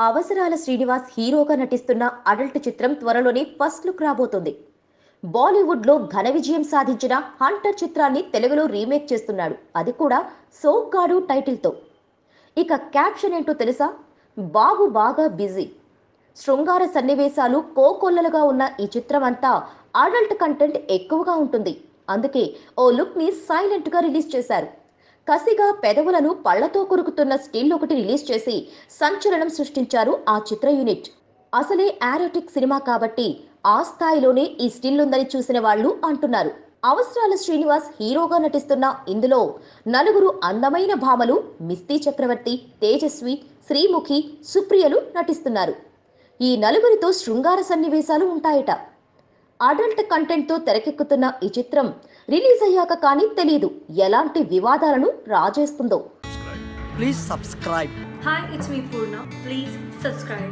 అవసరాల శ్రీనివాస్ హీరోగా నటిస్తున్న అడల్ట్ చిత్రం త్వరలోనే ఫస్ట్ లుక్ రాబోతుంది. బాలీవుడ్లో ఘన విజయం సాధించిన హంటర్ చిత్రాన్ని తెలుగులో రీమేక్ చేస్తున్నాడు. అది కూడా సోగ్గాడు టైటిల్తో. ఇక క్యాప్షన్ ఏంటో తెలుసా? బాబు బాగా బిజీ. శృంగార సన్నివేశాలు కోకొల్లలుగా ఉన్న ఈ చిత్రం అంతా అడల్ట్ కంటెంట్ ఎక్కువగా ఉంటుంది. అందుకే ఓ లుక్ ని సైలెంట్ గా రిలీజ్ చేశారు. కసిగా పెదవులను పళ్లతో కొరుకుతున్న స్టిల్ ఒకటి రిలీజ్ చేసి సంచలనం సృష్టించారు ఆ చిత్ర యూనిట్. అసలే ఆరోటిక్ సినిమా కాబట్టి ఆ స్థాయిలోనే ఈ స్టిల్ ఉందని చూసిన వాళ్ళు అంటున్నారు. అవసరాల శ్రీనివాస్ హీరోగా నటిస్తున్న ఇందులో నలుగురు అందమైన భామలు మిస్తీ చక్రవర్తి, తేజస్వి, శ్రీముఖి, సుప్రియలు నటిస్తున్నారు. ఈ నలుగురితో శృంగార సన్నివేశాలు ఉంటాయట. అడల్ట్ కంటెంట్తో తెరకెక్కుతున్న ఈ చిత్రం రిలీజ్ అయ్యాక కానీ తెలియదు ఎలాంటి వివాదాలను రాజేస్తుందో. Please subscribe. Hi, it's me Purna. Please subscribe.